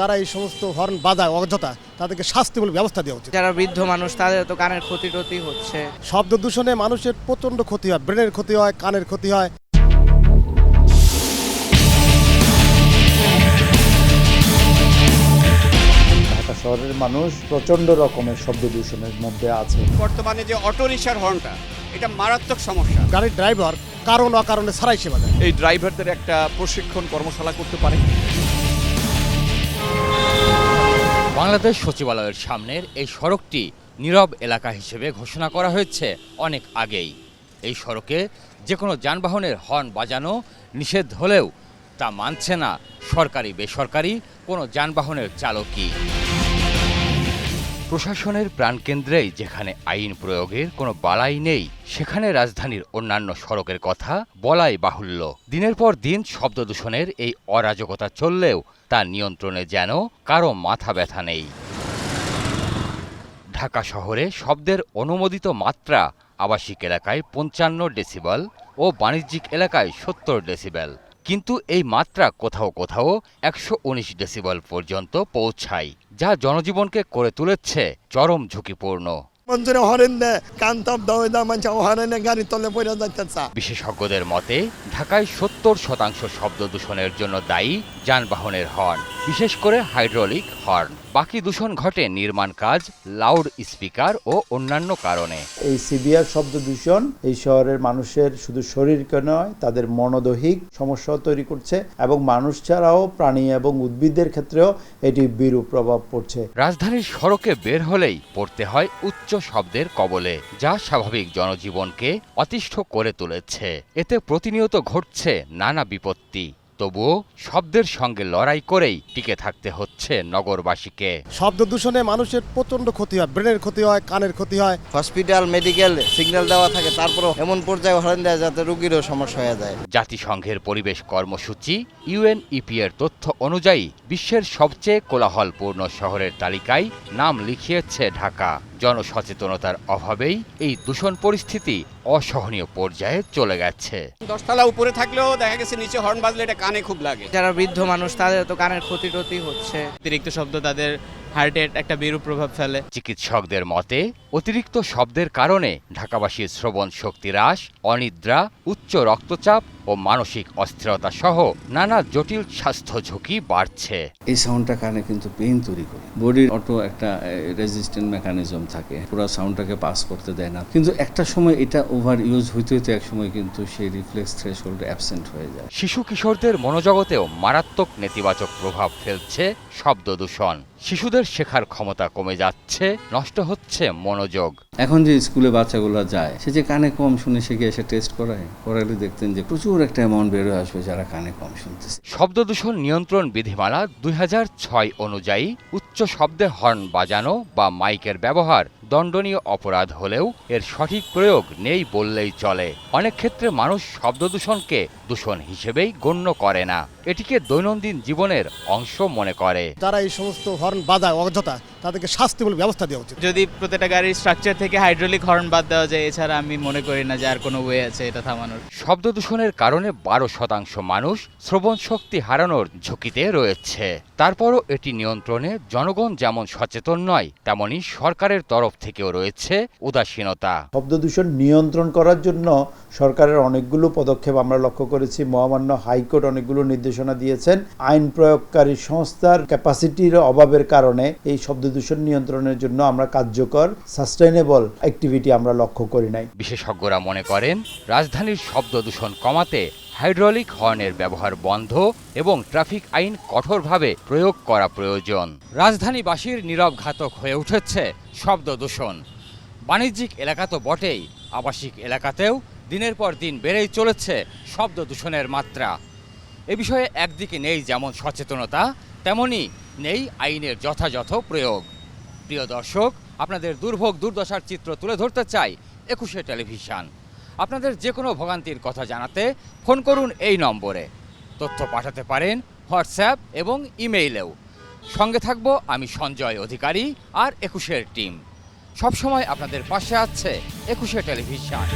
যারা এই সমস্ত হর্ন বাজায় অযথা তাদেরকে শাস্তিমূলক ব্যবস্থা দেওয়া উচিত। যারা বৃদ্ধ মানুষ তাদের তো কানের ক্ষতি টতি হচ্ছে। শব্দ দূষণে মানুষের প্রচণ্ড ক্ষতি হয়, ব্রেনের ক্ষতি হয়, কানের ক্ষতি হয়। ঢাকা শহরের মানুষ প্রচণ্ড রকমের শব্দ দূষণের মধ্যে আছে। বর্তমানে যে অটোরিকশার হর্নটা, এটা মারাত্মক সমস্যা। গাড়ির ড্রাইভার কারণ অকারণে ছাড়াই সে বাজায়। এই ড্রাইভারদের একটা প্রশিক্ষণ কর্মশালা করতে পারে। বাংলাদেশ সচিবালয়ের সামনের এই সড়কটি নীরব এলাকা হিসেবে ঘোষণা করা হয়েছে অনেক আগেই। এই সড়কে যে কোনো যানবাহনের হর্ন বাজানো নিষেধ হলেও তা মানছে না সরকারি বেসরকারি কোনো যানবাহনের চালকই। প্রশাসনের প্রাণকেন্দ্রেই যেখানে আইন প্রয়োগের কোনো বালাই নেই, সেখানে রাজধানীর অন্যান্য সড়কের কথা বলাই বাহুল্য। দিনের পর দিন শব্দ দূষণের এই অরাজকতা চললেও তার নিয়ন্ত্রণে যেন কারো মাথা ব্যথা নেই। ঢাকা শহরে শব্দের অনুমোদিত মাত্রা আবাসিক এলাকায় 55 ডেসিবেল ও বাণিজ্যিক এলাকায় 70 ডেসিবেল, কিন্তু এই মাত্রা কোথাও কোথাও 119 ডেসিবেল পর্যন্ত পৌঁছায়, যা জনজীবনকে করে তুলেছে চরম ঝুঁকিপূর্ণ। বিশেষজ্ঞদের মতে ঢাকায় 70% শব্দ দূষণের জন্য দায়ী যানবাহনের হর্ন, বিশেষ করে হাইড্রোলিক হর্ন। বাকি দূষণ ঘটে নির্মাণ কাজ, লাউড স্পিকার ও অন্যান্য কারণে। এই সিভিয়ার শব্দ দূষণ এই শহরের মানুষের শুধু শরীরকে নয়, তাদের মনোদৈহিক সমস্যাও তৈরি করছে এবং মানুষ ছাড়াও প্রাণী এবং উদ্ভিদের ক্ষেত্রেও এটি বিরূপ প্রভাব পড়ছে। রাজধানীর সড়কে বের হলেই পড়তে হয় উচ্চ শব্দের কবলে, যা স্বাভাবিক জনজীবনকে অতিষ্ঠ করে তুলেছে। এতে প্রতিনিয়ত ঘটছে নানা বিপত্তি। তবুও শব্দের সঙ্গে লড়াই করেই টিকে থাকতে হচ্ছে নগরবাসীকে। শব্দ দূষণে মানুষের প্রচণ্ড ক্ষতি হয়, ব্রেনের ক্ষতি হয়, কানের ক্ষতি হয়। হসপিটাল মেডিকেল সিগন্যাল দেওয়া থাকে, তারপরও এমন পর্যায়ে হর্ন দেয় যাতে রোগীরও সমস্যা হয়ে যায়। জাতিসংঘের পরিবেশ কর্মসূচি ইউএনইপি এর তথ্য অনুযায়ী বিশ্বের সবচেয়ে কোলাহলপূর্ণ শহরের তালিকায় নাম লিখিয়েছে ঢাকা। জনসচেতনতার অভাবেই এই দূষণ পরিস্থিতি অসহনীয় পর্যায়ে চলে গেছে। 10 তলা উপরে থাকলেও দেখা গেছে নিচে হর্ন বাজলে এটা কানে খুব লাগে। যারা বৃদ্ধ মানুষ তাদের তো কানের ক্ষতি টতি হচ্ছে। অতিরিক্ত শব্দ তাদের হার্টের একটা বিরূপ প্রভাব ফেলে। চিকিৎসকদের মতে অতিরিক্ত শব্দের কারণে ঢাকাবাসীর শ্রবণ শক্তি হ্রাস, অনিদ্রা, উচ্চ রক্তচাপ ও মানসিক অস্থিরতা সহ নানা জটিল স্বাস্থ্য ঝুঁকি বাড়ছে। এই সাউন্ডটা কানে কিন্তু পেইন তৈরি করে। বডির অটো একটা রেজিস্ট্যান্ট মেকানিজম থাকে, পুরো সাউন্ডটাকে পাস করতে দেয় না। কিন্তু একটা সময় এটা ওভার ইউজ হইতে হইতে এক সময় কিন্তু সেই রিফ্লেক্স থ্রেশহোল্ড অ্যাবসেন্ট হয়ে যায়। শিশু কিশোরদের মনোজগতেও মারাত্মক নেতিবাচক প্রভাব ফেলছে শব্দ দূষণ। শিশুদের শেখার ক্ষমতা কমে যাচ্ছে, নষ্ট হচ্ছে মনোযোগ। এখন যে স্কুলে বাচ্চাগুলো যায়, সে যে কানে কম শুনে শিখে এসে টেস্ট করালে দেখতেন যে প্রচুর একটা অ্যামাউন্ট বেরোয় আসবে যারা কানে কম শুনতেছে। শব্দ দূষণ নিয়ন্ত্রণ বিধিমালা 2006 অনুযায়ী উচ্চ শব্দে হর্ন বাজানো বা মাইকের ব্যবহার দণ্ডনীয় অপরাধ হলেও এর সঠিক প্রয়োগ নেই বললেই চলে। অনেক ক্ষেত্রে মানুষ শব্দ দূষণকে দূষণ হিসেবেই গণ্য করে না, এটিকে দৈনন্দিন জীবনের অংশ মনে করে। যারা এই সমস্ত হর্ন বাজায় অযথা তাদেরকে শাস্তিমূলক ব্যবস্থা দেওয়া উচিত। যদি প্রত্যেকটা গাড়ির স্ট্রাকচার থেকে হাইড্রোলিক হর্ন বাদ দেওয়া যায়, এছাড়া আমি মনে করি না যে আর কোনো ওয়ে আছে এটা থামানোর। শব্দ দূষণের কারণে 12% মানুষ শ্রবণ শক্তি হারানোর ঝুঁকিতে রয়েছে। তারপরও এটি নিয়ন্ত্রণে জনগণ যেমন সচেতন নয়, তেমনি সরকারের তরফ থেকেও রয়েছে উদাসীনতা। শব্দ দূষণ নিয়ন্ত্রণ করার জন্য সরকারের অনেকগুলো পদক্ষেপ আমরা লক্ষ্য করেছি। মহামান্য হাইকোর্ট অনেকগুলো নির্দেশনা দিয়েছেন। আইন প্রয়োগকারী সংস্থার ক্যাপাসিটির অভাবের কারণে এই শব্দ দূষণ নিয়ন্ত্রণের জন্য আমরা কার্যকর সাস্টেইনেবল অ্যাক্টিভিটি আমরা লক্ষ্য করি নাই। বিশেষজ্ঞরা মনে করেন রাজধানীর শব্দ দূষণ কমাতে হাইড্রোলিক হর্নের ব্যবহার বন্ধ এবং ট্রাফিক আইন কঠোরভাবে প্রয়োগ করা প্রয়োজন। রাজধানীবাসীর নীরব ঘাতক হয়ে উঠেছে শব্দ দূষণ। বাণিজ্যিক এলাকা তো বটেই, আবাসিক এলাকাতেও দিনের পর দিন বেড়েই চলেছে শব্দ দূষণের মাত্রা। এ বিষয়ে একদিকে নেই যেমন সচেতনতা, তেমনি নেই আইনের যথাযথ প্রয়োগ। প্রিয় দর্শক, আপনাদের দুর্ভোগ দুর্দশার চিত্র তুলে ধরতে চাই 21 টেলিভিশন। আপনাদের যে কোনো ভোগান্তির কথা জানাতে ফোন করুন এই নম্বরে। তথ্য পাঠাতে পারেন হোয়াটসঅ্যাপ এবং ইমেইলেও। সঙ্গে থাকব আমি সঞ্জয় অধিকারী আর 21 টিম। সবসময় আপনাদের পাশে আছে 21 টেলিভিশন।